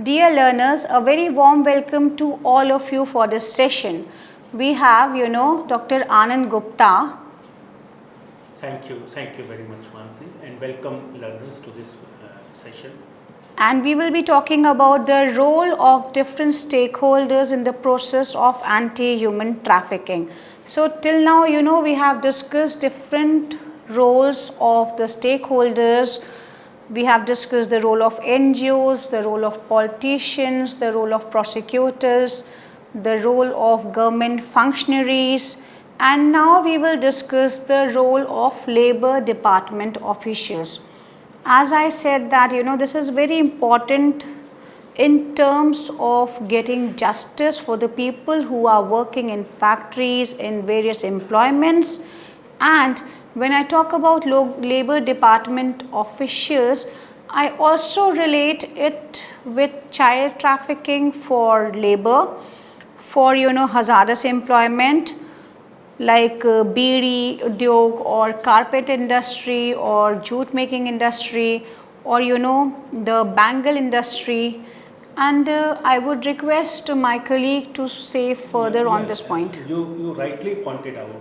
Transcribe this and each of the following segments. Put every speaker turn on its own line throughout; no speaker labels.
dear learners, a very warm welcome to all of you for this session. We have, Dr. Anand Gupta.
Thank you very much, Mansi, and welcome learners to this session.
And we will be talking about the role of different stakeholders in the process of anti-human trafficking. So till now, we have discussed different roles of the stakeholders. We have discussed the role of NGOs, the role of politicians, the role of prosecutors, the role of government functionaries, and now we will discuss the role of Labor Department officials. As I said that, this is very important in terms of getting justice for the people who are working in factories, in various employments. And when I talk about Labor Department officials, I also relate it with child trafficking for labor, for hazardous employment like beedi udyog or carpet industry or jute making industry or the bangle industry. And I would request my colleague to say further on this point.
You rightly pointed out.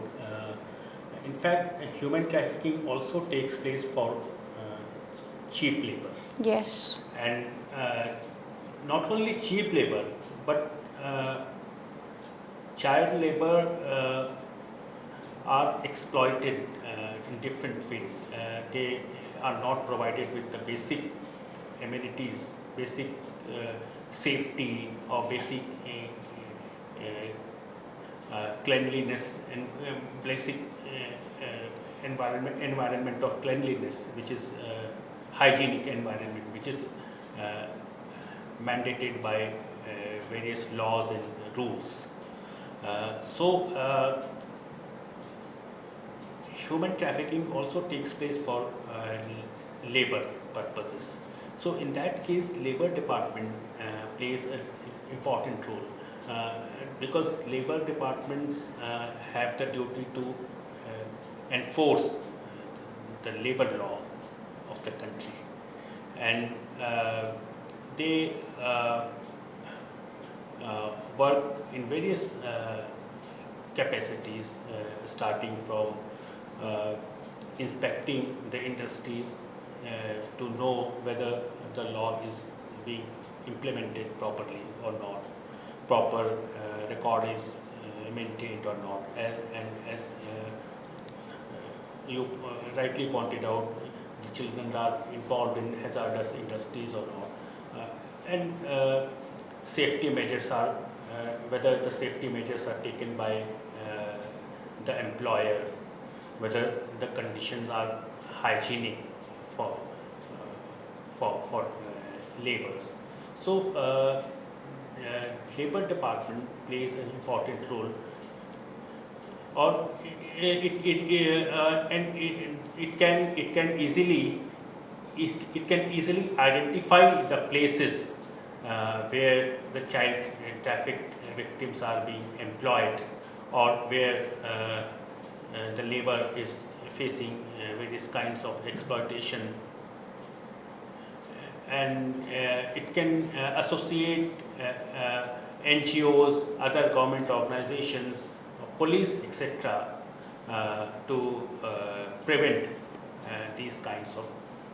In fact, human trafficking also takes place for cheap labor.
Yes.
And not only cheap labor, but child labor are exploited in different ways. They are not provided with the basic amenities, basic safety or basic cleanliness and basic environment of cleanliness, which is hygienic environment, which is mandated by various laws and rules. So human trafficking also takes place for labor purposes. So in that case, Labor Department plays an important role because labor departments have the duty to enforce the labor law of the country, and they work in various capacities, starting from inspecting the industries to know whether the law is being implemented properly or not, proper record is maintained or not, and as you rightly pointed out, the children are involved in hazardous industries or not, and safety measures are, whether the safety measures are taken by the employer, whether the conditions are hygienic for laborers. So Labor Department plays an important role, or it can easily identify the places where the child trafficked victims are being employed, or where the labor is facing various kinds of exploitation, and it can associate NGOs, other government organizations, police, etc. To prevent these kinds of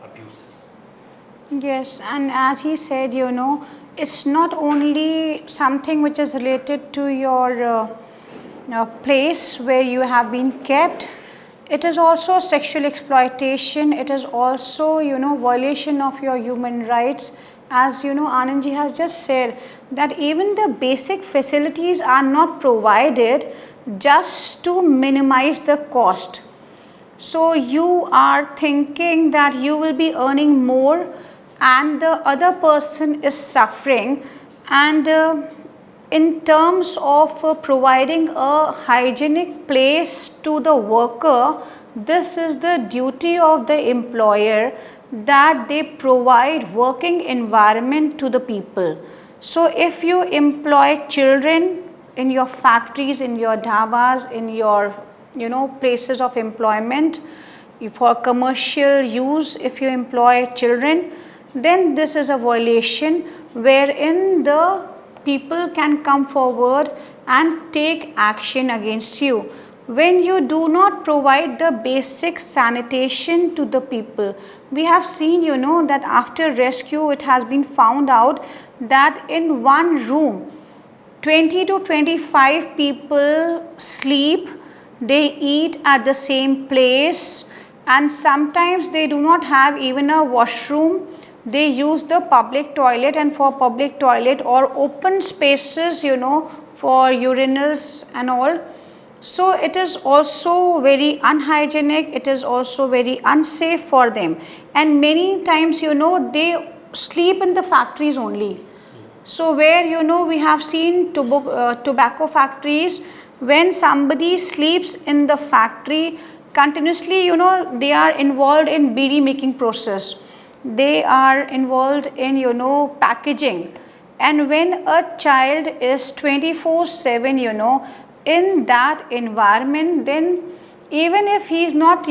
abuses.
Yes, and as he said, it's not only something which is related to your place where you have been kept. It is also sexual exploitation. It is also, violation of your human rights. As Anandji has just said, that even the basic facilities are not provided just to minimize the cost. So you are thinking that you will be earning more and the other person is suffering, and in terms of providing a hygienic place to the worker, this is the duty of the employer, that they provide working environment to the people. So if you employ children in your factories, in your dhabas, in your places of employment for commercial use, if you employ children, then this is a violation. wherein the people can come forward and take action against you. When you do not provide the basic sanitation to the people, we have seen, that after rescue it has been found out that in one room 20 to 25 people sleep, they eat at the same place, and sometimes they do not have even a washroom. They use the public toilet, and for public toilet or open spaces, for urinals and all. So it is also very unhygienic, it is also very unsafe for them, and many times, they sleep in the factories only. So where we have seen tobacco factories, when somebody sleeps in the factory continuously, they are involved in beedi making process, they are involved in packaging, and when a child is 24/7 in that environment, then even if he is not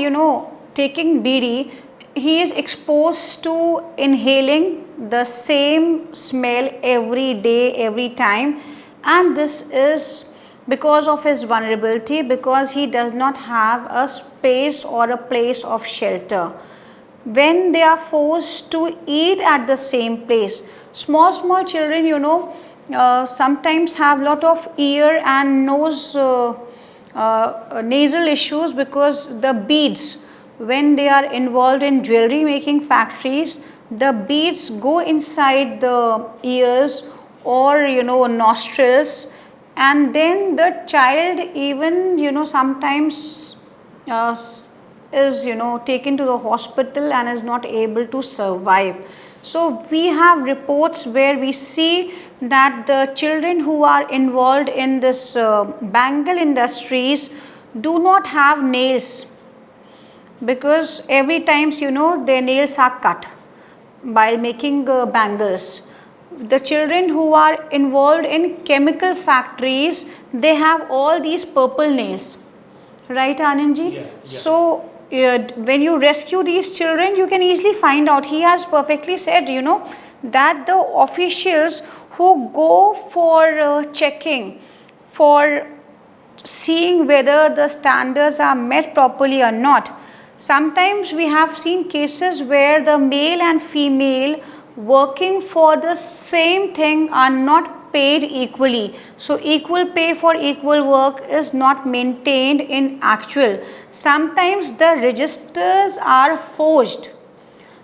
taking beedi, he is exposed to inhaling the same smell every day, every time, and this is because of his vulnerability, because he does not have a space or a place of shelter. When they are forced to eat at the same place, small children, sometimes have lot of ear and nose nasal issues, because the beads, when they are involved in jewelry making factories, the beads go inside the ears or nostrils, and then the child even sometimes is taken to the hospital and is not able to survive. So we have reports where we see that the children who are involved in this bangle industries do not have nails, because every times their nails are cut while making bangles. The children who are involved in chemical factories, they have all these purple nails, right, Anandji?
Yeah.
So when you rescue these children, you can easily find out. He has perfectly said that the officials who go for checking, for seeing whether the standards are met properly or not, sometimes we have seen cases where the male and female working for the same thing are not paid equally. So equal pay for equal work is not maintained in actual. Sometimes the registers are forged.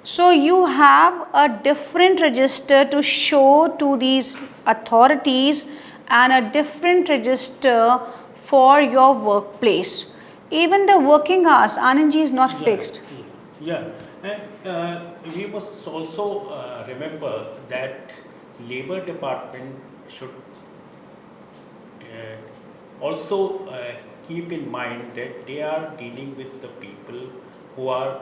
So you have a different register to show to these authorities, and a different register for your workplace. Even the working hours, Anandji, is not fixed.
Yeah, and we must also remember that Labor Department should also keep in mind that they are dealing with the people who are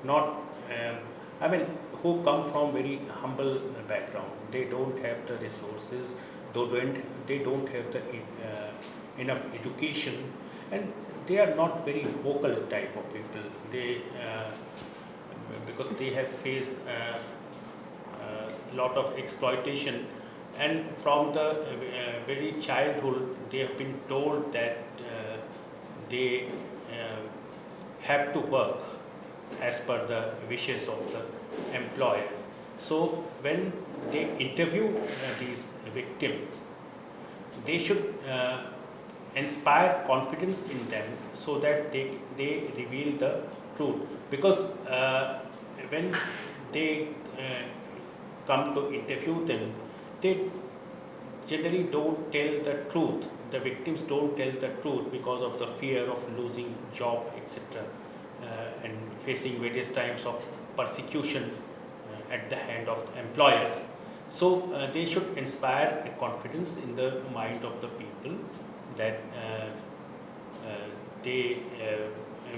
not, who come from very humble background. They don't have the resources, they don't have the enough education, and they are not very vocal type of people. They because they have faced a lot of exploitation, and from the very childhood they have been told that they have to work as per the wishes of the employer. So when they interview these victims, they should inspire confidence in them so that they reveal the truth. Because when they come to interview them, they generally don't tell the truth. The victims don't tell the truth because of the fear of losing job, etc., and facing various types of persecution at the hand of employer. So they should inspire a confidence in the mind of the people that they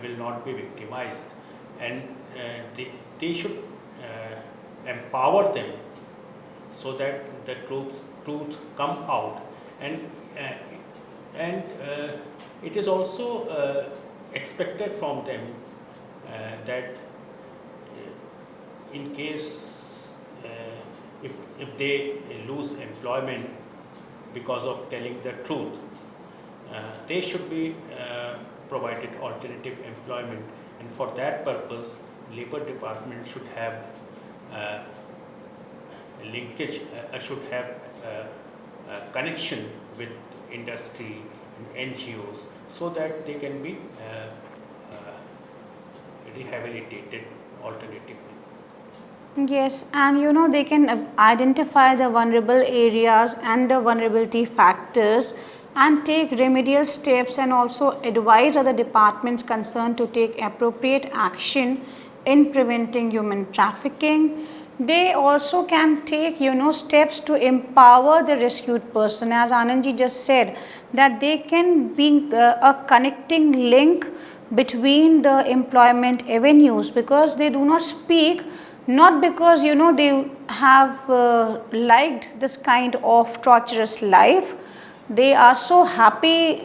will not be victimized, and they should empower them so that the truth come out, and it is also expected from them that in case if they lose employment because of telling the truth, they should be provided alternative employment, and for that purpose labor department should have linkage, should have connection with industry and NGOs, so that they can be rehabilitated alternatively.
Yes, and they can identify the vulnerable areas and the vulnerability factors and take remedial steps, and also advise other departments concerned to take appropriate action in preventing human trafficking. They also can take steps to empower the rescued person, as Anandji just said, that they can be a connecting link between the employment avenues, because they do not speak, not because they have liked this kind of torturous life. They are so happy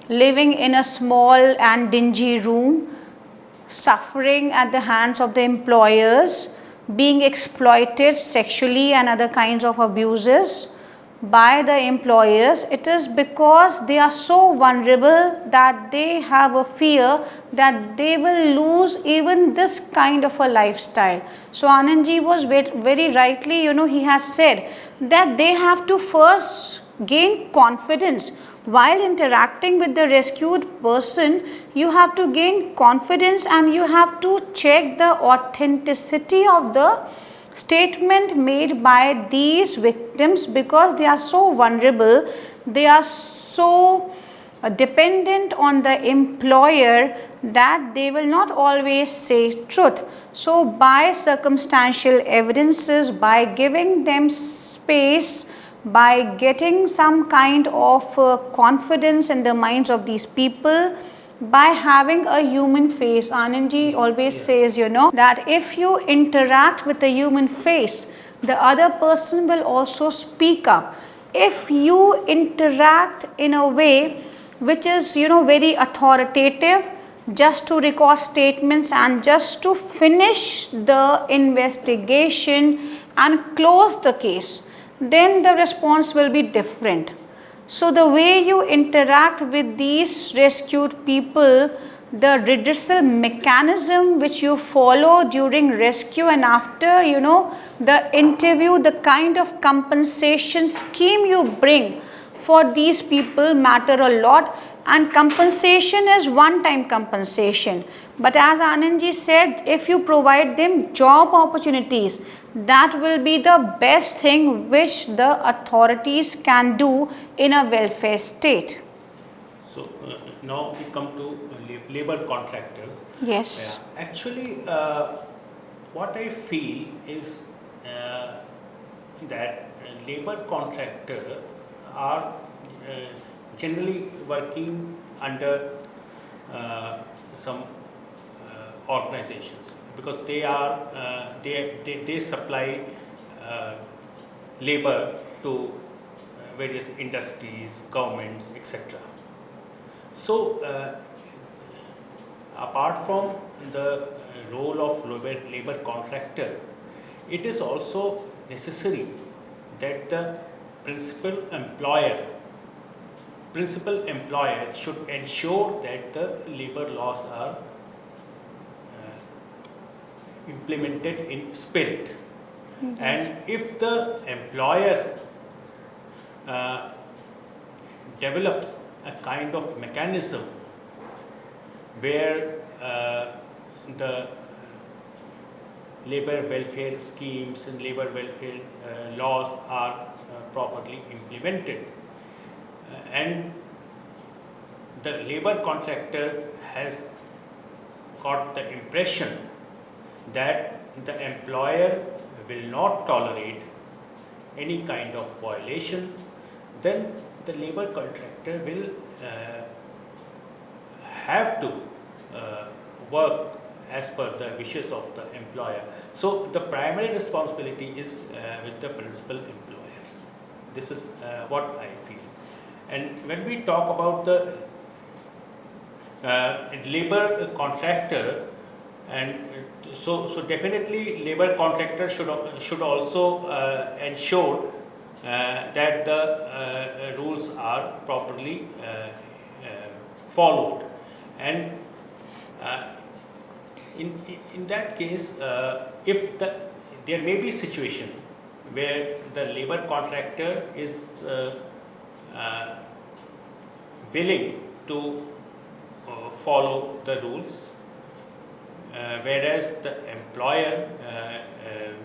living in a small and dingy room, suffering at the hands of the employers, being exploited sexually and other kinds of abuses by the employers. It is because they are so vulnerable that they have a fear that they will lose even this kind of a lifestyle. So Anandji was very rightly, he has said that they have to first gain confidence. While interacting with the rescued person, you have to gain confidence, and you have to check the authenticity of the statement made by these victims, because they are so vulnerable, they are so dependent on the employer that they will not always say truth. So by circumstantial evidences, by giving them space, by getting some kind of confidence in the minds of these people, by having a human face. Anandji always says, that if you interact with a human face, the other person will also speak up. If you interact in a way which is, very authoritative, just to record statements and just to finish the investigation and close the case, then the response will be different. So the way you interact with these rescued people, the redressal mechanism which you follow during rescue and after, the interview, the kind of compensation scheme you bring for these people matter a lot. And compensation is one-time compensation. But as Anandji said, if you provide them job opportunities, that will be the best thing which the authorities can do in a welfare state.
So now we come to labor contractors.
Yes.
Actually, what I feel is that labor contractors are generally working under some organizations, because they are they supply labor to various industries, governments, etc. So apart from the role of labor contractor, it is also necessary that the principal employer should ensure that the labor laws are implemented in spirit. And if the employer develops a kind of mechanism where the labor welfare schemes and labor welfare laws are properly implemented, and the labor contractor has got the impression that the employer will not tolerate any kind of violation, then the labor contractor will have to work as per the wishes of the employer. So the primary responsibility is with the principal employer. This is what I feel. And when we talk about the labor contractor, and So definitely labor contractor should also ensure that the rules are properly followed, and uh, in that case, if there may be situation where the labor contractor is uh, willing to follow the rules, whereas the employer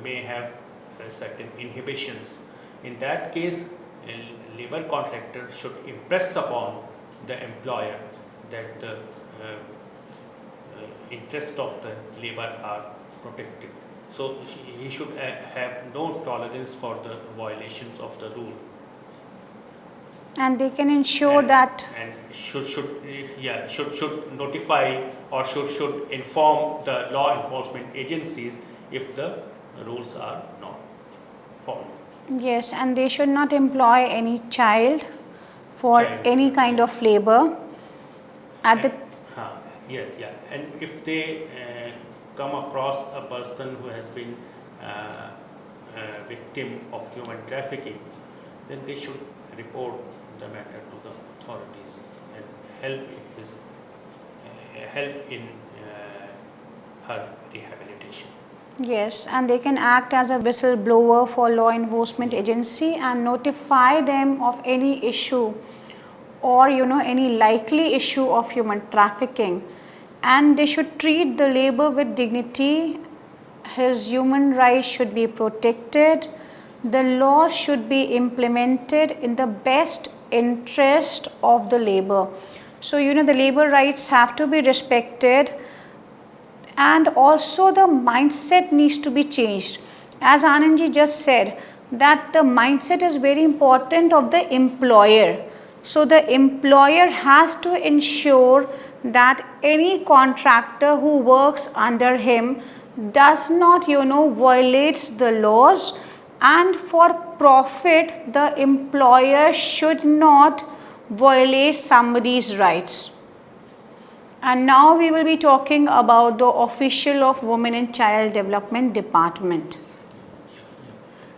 may have certain inhibitions. In that case, a labor contractor should impress upon the employer that the interests of the labor are protected. So he should have no tolerance for the violations of the rule.
And they can ensure that
and should notify or should inform the law enforcement agencies if the rules are not followed.
yes, and they should not employ any child for any kind of labor at the
Yeah. And if they come across a person who has been victim of human trafficking, then they should report the matter to the authorities and help in her rehabilitation.
yes, and they can act as a whistleblower for law enforcement agency and notify them of any issue or any likely issue of human trafficking, and they should treat the labor with dignity. His human rights should be protected. The law should be implemented in the best interest of the labor. So the labor rights have to be respected, and also the mindset needs to be changed. As Anandji just said, that the mindset is very important of the employer. So the employer has to ensure that any contractor who works under him does not violates the laws, and for profit the employer should not violate somebody's rights. And now we will be talking about the official of Women and Child Development Department.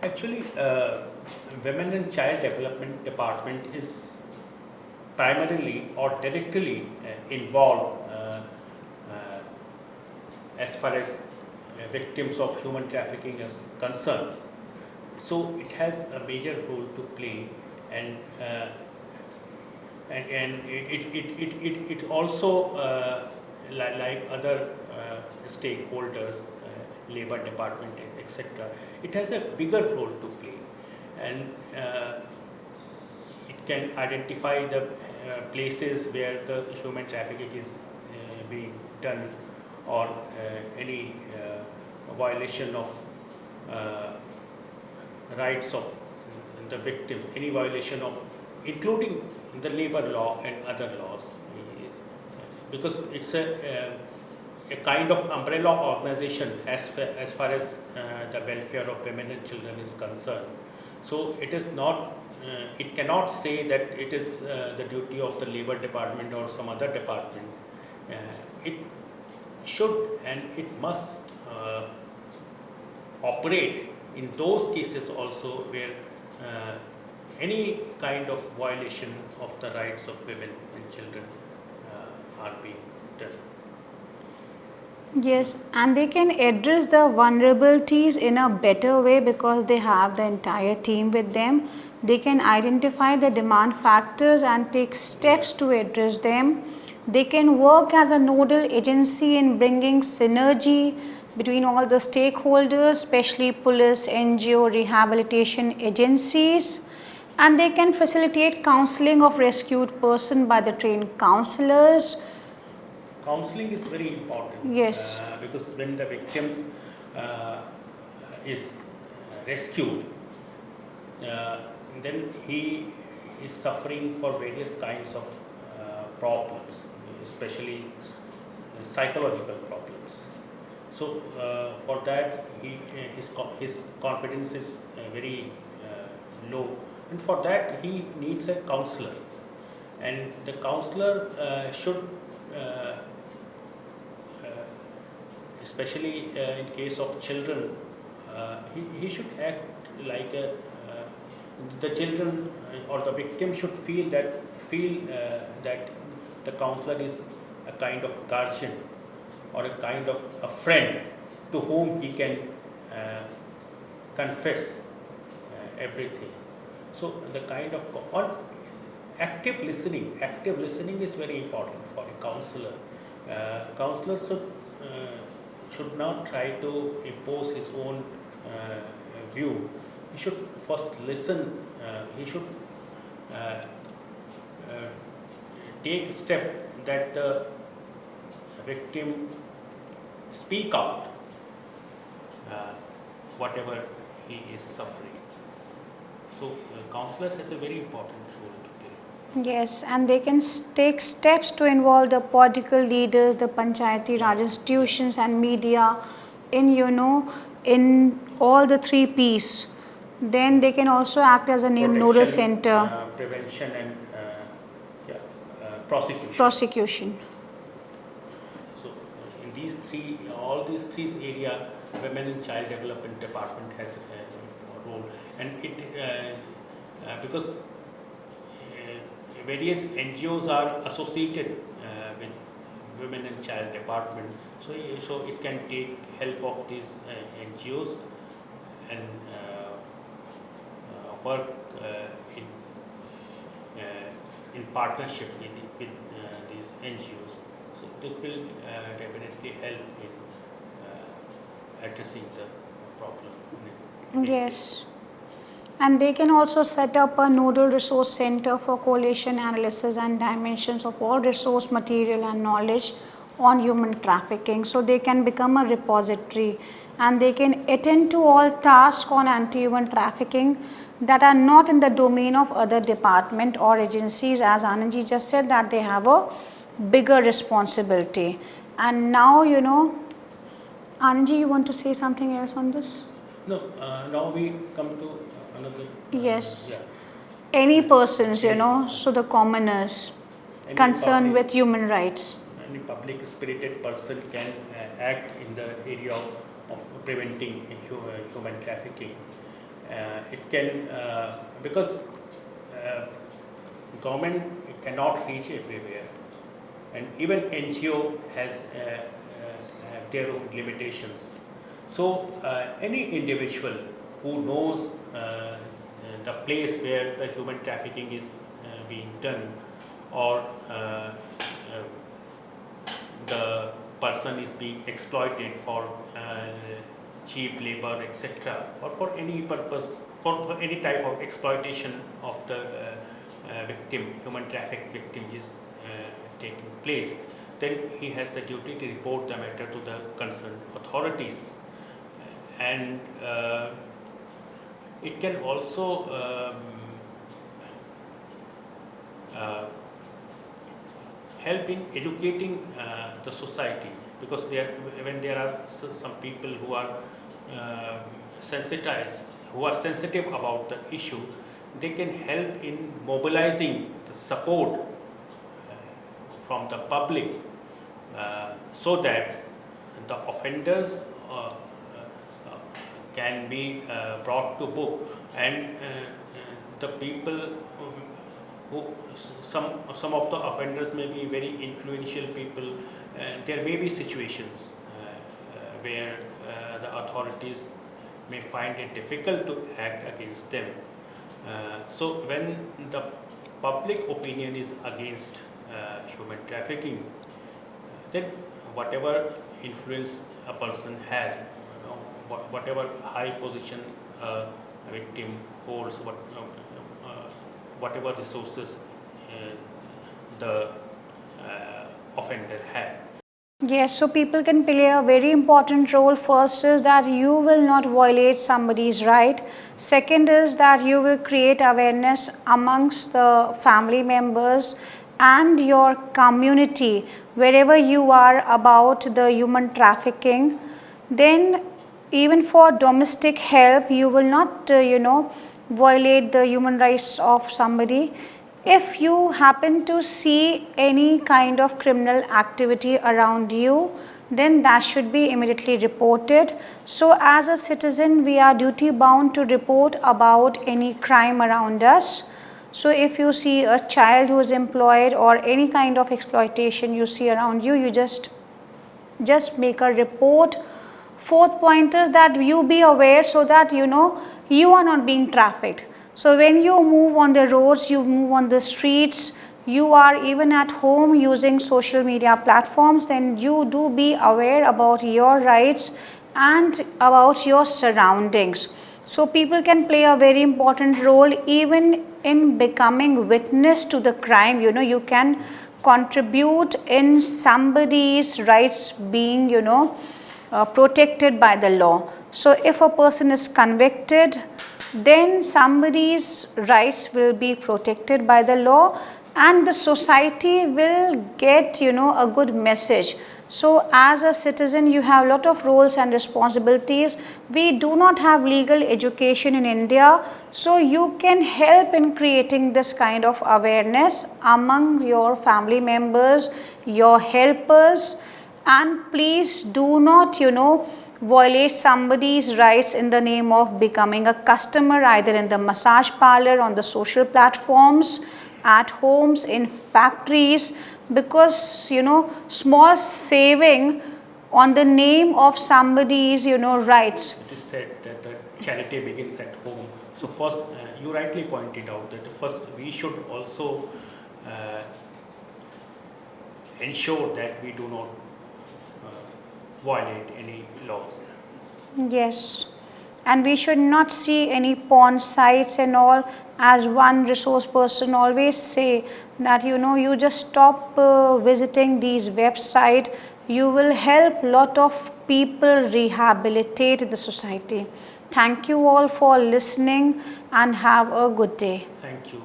Actually, Women and Child Development Department is primarily or directly involved as far as victims of human trafficking is concerned. So it has a major role to play, and it also like other stakeholders, labor department, etc. It has a bigger role to play, and it can identify the places where the human trafficking is being done, or any violation of rights of the victim, any violation of, including the labor law and other laws, because it's a kind of umbrella organization as far as the welfare of women and children is concerned. So it is not, it cannot say that it is the duty of the labor department or some other department. It should and it must operate in those cases also where any kind of violation of the rights of women and children are being done.
Yes, and they can address the vulnerabilities in a better way because they have the entire team with them. They can identify the demand factors and take steps to address them. They can work as a nodal agency in bringing synergy between all the stakeholders, especially police, NGO, rehabilitation agencies, and they can facilitate counseling of rescued person by the trained counselors.
Counseling is very important.
Yes.
Because when the victims is rescued, then he is suffering for various kinds of problems, especially psychological problems. So for that, his confidence is very low, and for that he needs a counselor, and the counselor should especially in case of children, he should act like the children or the victim should feel that the counselor is a kind of guardian or a kind of a friend to whom he can confess everything. So the kind of active listening is very important for a counselor. Counselor should not try to impose his own view. He should first listen. He should take a step that the victim speak out whatever he is suffering. So counselor has a very important role to play.
Yes, and they can take steps to involve the political leaders, the Panchayati Raj institutions and media in, in all the 3 P's. Then they can also act as a nodal center.
Prevention and prosecution.
Prosecution.
So in all these three areas, Women and Child Development Department has a role, and it because various NGOs are associated with Women and Child Department, so it can take help of these NGOs and work in partnership with these NGOs. So this will definitely help in addressing the problem.
Yes. And they can also set up a nodal resource center for collation, analysis and dimensions of all resource material and knowledge on human trafficking. So they can become a repository and they can attend to all tasks on anti-human trafficking that are not in the domain of other department or agencies, as Anandji just said, that they have a bigger responsibility. And now, Anandji, you want to say something else on this?
No, now we come to another.
Yes. Yeah. Any persons, so the commoners concerned with human rights.
Any public spirited person can act in the area of preventing human trafficking. It can, because government cannot reach everywhere, and even NGO has their own limitations. So any individual who knows the place where the human trafficking is being done, or the person is being exploited for cheap labor, etc., or for any purpose, for any type of exploitation of the victim, human traffic victim is taking place, then he has the duty to report the matter to the concerned authorities. And it can also help in educating the society, because when there are some people who are sensitized, who are sensitive about the issue, they can help in mobilizing the support from the public so that the offenders can be brought to book, and the people who some of the offenders may be very influential people. There may be situations where the authorities may find it difficult to act against them. So when the public opinion is against human trafficking, then whatever influence a person has, whatever high position a victim holds, whatever resources the offender had.
Yes, so people can play a very important role. First is that you will not violate somebody's right. Second is that you will create awareness amongst the family members and your community wherever you are about the human trafficking. Then even for domestic help, you will not violate the human rights of somebody. If you happen to see any kind of criminal activity around you, then that should be immediately reported. So as a citizen, we are duty bound to report about any crime around us. So if you see a child who is employed or any kind of exploitation you see around you, you just make a report. Fourth point is that you be aware so that you know you are not being trafficked. So when you move on the roads, you move on the streets, you are even at home using social media platforms, then you do be aware about your rights and about your surroundings. So people can play a very important role even in becoming witness to the crime. You know, you can contribute in somebody's rights being, protected by the law. So if a person is convicted, then somebody's rights will be protected by the law and the society will get, a good message. So as a citizen, you have a lot of roles and responsibilities. We do not have legal education in India, so you can help in creating this kind of awareness among your family members, your helpers, and please do not, violate somebody's rights in the name of becoming a customer either in the massage parlor, on the social platforms, at homes, in factories, because small saving on the name of somebody's rights.
It is said that the charity begins at home. So first, you rightly pointed out that first we should also ensure that we do not violate any laws.
Yes, and we should not see any porn sites and all. As one resource person always say that you just stop visiting these websites, you will help lot of people rehabilitate the society. Thank you all for listening and have a good day.
Thank you.